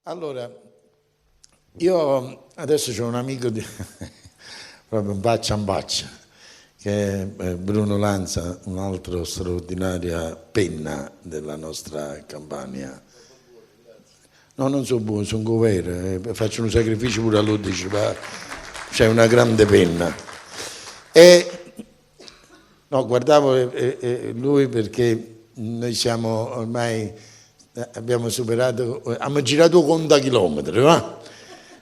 Allora, io adesso c'ho un amico proprio baccia in baccia, che è Bruno Lanza, un'altra straordinaria penna della nostra Campania. No, non sono buono, sono govero, faccio un sacrificio pure a lui, dice, ma c'è una grande penna. No, guardavo lui perché noi siamo ormai... abbiamo superato, abbiamo girato 40 chilometri, no?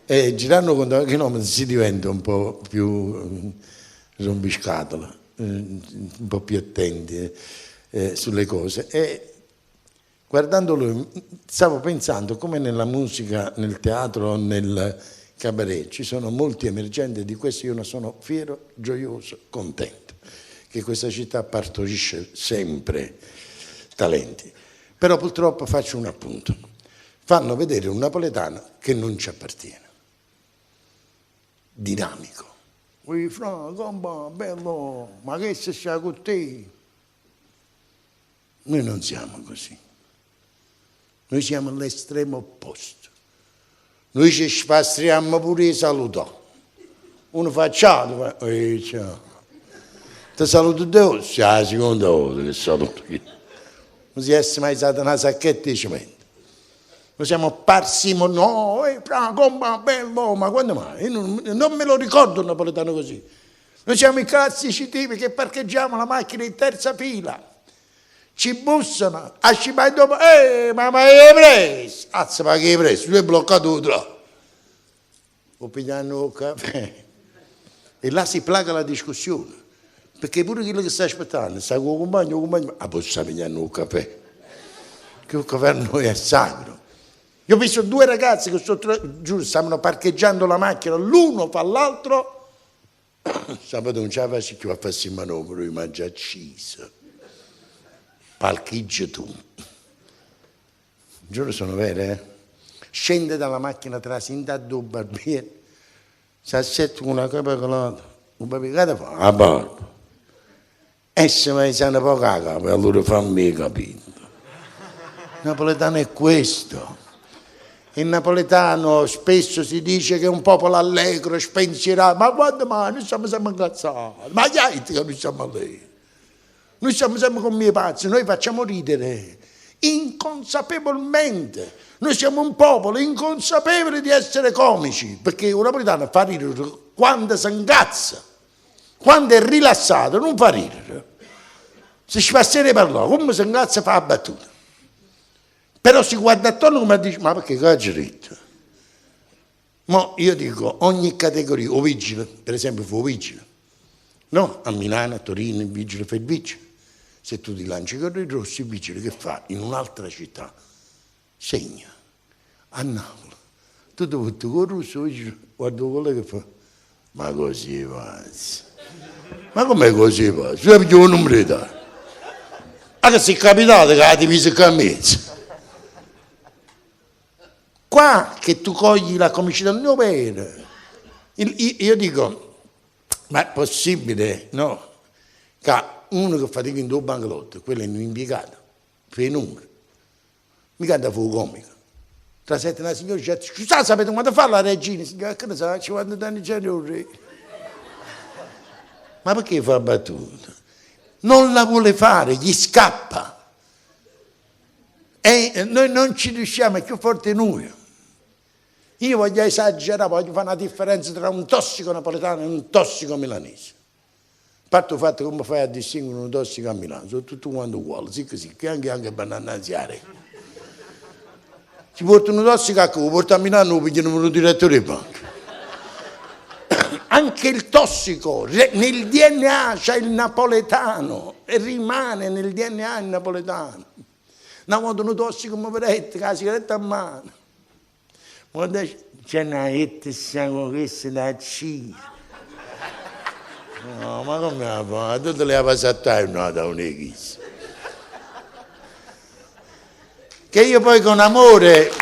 E girando 40 chilometri si diventa un po' più rompiscatola, un po' più attenti sulle cose. E guardando lui stavo pensando come nella musica, nel teatro o nel cabaret ci sono molti emergenti, di questo io ne sono fiero, gioioso, contento, che questa città partorisce sempre talenti. Però purtroppo faccio un appunto. Fanno vedere un napoletano che non ci appartiene. Dinamico. Ui, fra, gamba, bello, ma che se stai con te? Noi non siamo così. Noi siamo all'estremo opposto. Noi ci spastriamo pure i salutò. Uno fa ciao, ciao. Ti saluto te, sì, la seconda volta che saluto io. Non si è mai stata una sacchetta di cemento. Noi siamo parsimonosi, no, gomma, bello, ma quando mai? Non me lo ricordo un napoletano così. Noi siamo i classici tipi che parcheggiamo la macchina in terza fila, ci bussano, a scimare dopo, ma hai preso? Azza, ma che hai preso? Tu hai bloccato tutto. O pigliano un caffè. E là si placa la discussione. Perché pure quello che sta aspettando, sta con il compagno, posso pigliare un caffè. Che il caffè a noi è sacro. Io ho visto due ragazzi che giù stavano parcheggiando la macchina, l'uno fa l'altro, sabato non ce la faccio più a farsi il manovro, io mangio acciso. Parcheggia tu. Giuro sono vere, eh? Scende dalla macchina trasinta due barbieri, si assetta con una capa colata, un barbiere fa, a barba. E se mai sanno poco a capo, allora fammi capire. Il napoletano è questo. Il napoletano spesso si dice che è un popolo allegro, spensierato, ma quando mai? Noi siamo sempre incazzati, ma gli altri che noi siamo allegri. Noi siamo sempre con miei pazzi, noi facciamo ridere, inconsapevolmente. Noi siamo un popolo inconsapevole di essere comici, perché un napoletano fa ridere quando si incazza. Quando è rilassato non fa ridere, se ci fa sentire parlare, come si incazza fa la battuta. Però si guarda attorno come dice, ma perché cazzo ritto? Ma io dico, ogni categoria, o vigile, per esempio fu vigile, no? A Milano, a Torino, il vigile fa il vigile. Se tu ti lanci con i rossi, il vigile che fa in un'altra città? Segna. A Napoli, tu devi con il rosso, guarda quello che fa, ma così va. Ma com'è così va? Se pigliamo un numero di età. Ma che si è capitato che la divisa camminza? Qua che tu cogli la comicità non è vero. Io dico, ma è possibile, no? Che uno che fatica in due bancarotte, quello è un impiegato, fa i numeri, mica da fu comico. Tra sette una signora dice, scusate, sapete quando fa la regina? Signora, che ne sa, 50 anni c'è il re. Ma perché fa battuta? Non la vuole fare, gli scappa. E noi non ci riusciamo, è più forte noi. Io voglio esagerare, voglio fare una differenza tra un tossico napoletano e un tossico milanese. A parte il fatto come fai a distinguere un tossico a Milano, sono tutti quanti uguali, sì che anche per annanziare. Ci portano un tossico a Cuba, portano a Milano e pigliano un direttore di banca. Anche il tossico, nel DNA c'è il napoletano e rimane nel DNA il napoletano. Una volta un tossico mi prende la sigaretta a mano. Quando c'è una hetta siamo questi da C. No, ma come la fa? Tutte le ha passate a una da un'eghis. Che io poi con amore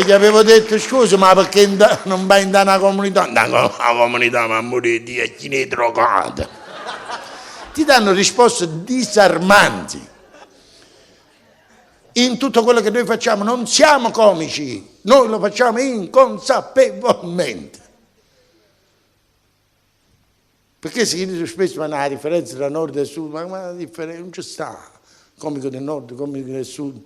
gli avevo detto scusa, ma perché non vai in una comunità? La comunità ma morire di chi ne è drogato. Ti danno risposte disarmanti. In tutto quello che noi facciamo non siamo comici, noi lo facciamo inconsapevolmente. Perché si dice spesso ma la differenza tra nord e sud, ma la differenza non ci sta, comico del nord, comico del sud.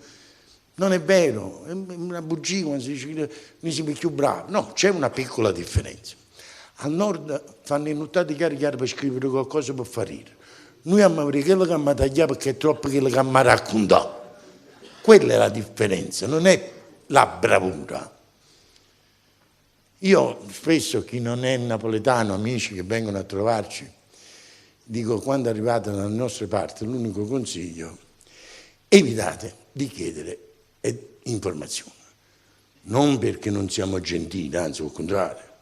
Non è vero, è una bugia quando si dice che noi siamo più bravi. No, c'è una piccola differenza. Al nord fanno i nuttati chiari per scrivere qualcosa per far ridere. Noi abbiamo quello che mi tagliato perché è troppo quello che mi ha raccontato. Quella è la differenza, non è la bravura. Io spesso, chi non è napoletano, amici che vengono a trovarci, dico quando arrivate dalle nostre parti, l'unico consiglio, evitate di chiedere informazioni. Non perché non siamo gentili, anzi al contrario,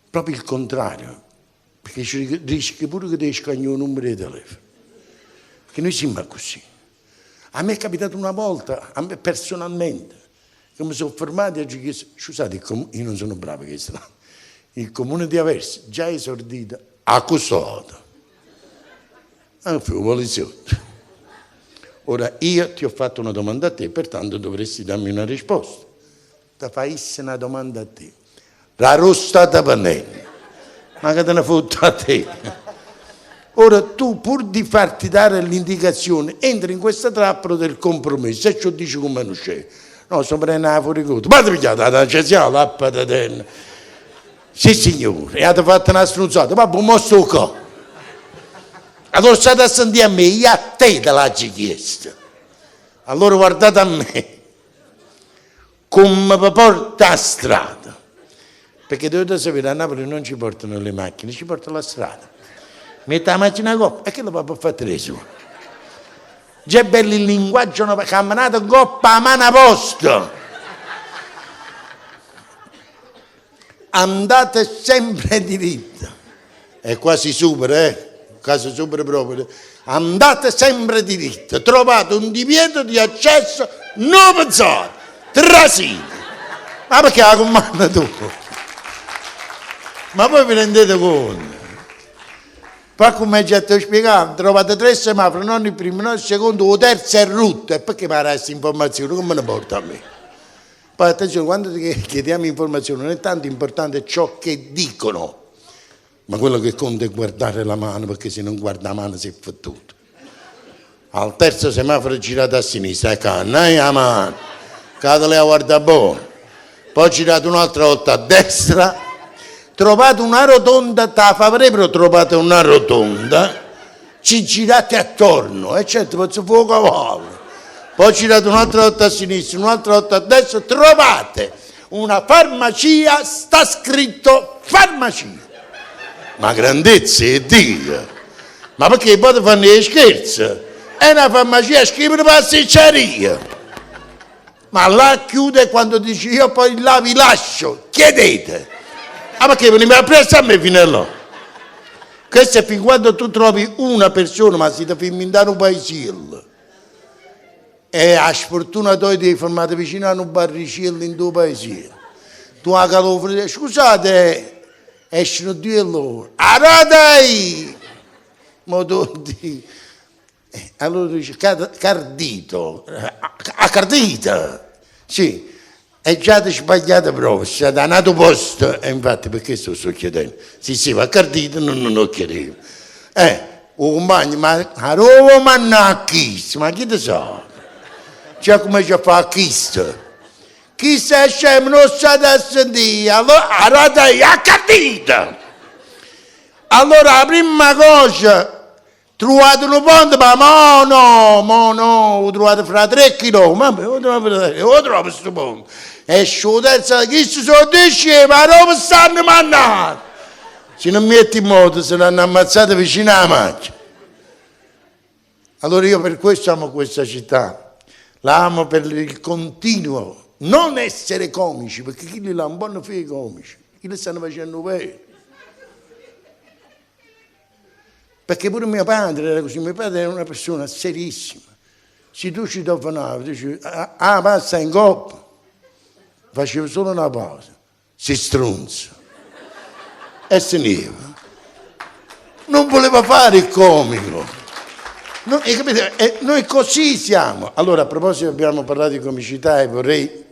proprio il contrario, perché ci rischi pure che ti scagni un numero di telefono, perché noi siamo così. A me è capitato una volta, a me personalmente, che mi sono fermato e ho chiesto, scusate, io non sono bravo che strano, il comune di Aversa già è esordito, accusato, poliziotto. Ora io ti ho fatto una domanda a te, pertanto dovresti darmi una risposta. Ti faissi una domanda a te. La rostata pannelli, ma che te ne fotte a te? Ora tu, pur di farti dare l'indicazione, entri in questa trappola del compromesso e ci dici come non c'è. No, sto prendendo fuori conto. Ma ti pigliate la cesiale, la patata. Sì signore, e avete fatto una stronzata, ma poi sto qua. Allora state a sentire a me, io a te te l'ho chiesto. Allora guardate a me, come vi porta a strada. Perché dovete sapere, a Napoli non ci portano le macchine, ci portano la strada. Mette la macchina a coppa, e che lo può fare tre su? Già bello il linguaggio, una camminata a coppa a mano a posto. Andate sempre diritta. È quasi super, Caso super proprio. Andate sempre diritta. Trovate un divieto di accesso, non pensate, trasino. Ma perché la comanda tu? Ma voi vi rendete conto? Poi come già ti ho spiegato, trovate 3 semafori, non il primo, non il secondo, il terzo è rotto. E perché mi dà questa informazione? Come ne porta a me? Poi attenzione, quando chiediamo informazioni non è tanto importante ciò che dicono, ma quello che conta è guardare la mano, perché se non guarda la mano si è fottuto. Al terzo semaforo girate a sinistra, canna, la mano, cadele a guardare buono. Poi girate un'altra volta a destra, trovate una rotonda, trovate una rotonda, ci girate attorno, e certo, faccio fuoco a volo. Poi girate un'altra volta a sinistra, un'altra volta a destra, trovate una farmacia, sta scritto farmacia. Ma grandezza è Dio! Ma perché poi fanno gli scherzi? È una farmacia, scrivono pasticceria. Ma là chiude quando dice io poi là vi lascio, chiedete. Ah, perché veniva a presto a me fino a là? Questo è fin quando tu trovi una persona, ma si ti fermi in un paesello. E a sfortuna tu ti fermate vicino a un barricello in tuo paesello. Tu a calofro, scusate, escono 2 loro. Aradai! Ma tu dici, allora tu dici, cardito, accardita. Sì. E già ti sbagliate proprio, siete a un altro posto. E infatti perché sto chiedendo? Sì, ma cardito non lo chiedevo. Un compagno, ma a Roma manna chissà, ma chi ti sa? Cioè come ci fa chissà? Chissà scemo, non state a sentire, allora dai, a cardito! Allora la prima cosa, trovate un ponte, ma no, lo trovate fra 3 chilometri, lo trovate questo ponte. E su terza, chi si sono dice, ma dove stanno mannati? Se non metti in moto, se l'hanno ammazzata vicino alla macchina. Allora io per questo amo questa città, la amo per il continuo, non essere comici, perché chi li un buon fai comici, chi li stanno facendo veri. Perché pure mio padre era così, mio padre era una persona serissima. Se tu ci telefonavi, dicevi, passa in coppa. Faceva solo una pausa, si stronza e se ne va. Non voleva fare il comico. Capite? Noi così siamo. Allora, a proposito, abbiamo parlato di comicità e vorrei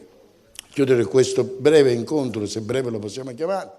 chiudere questo breve incontro, se breve lo possiamo chiamare,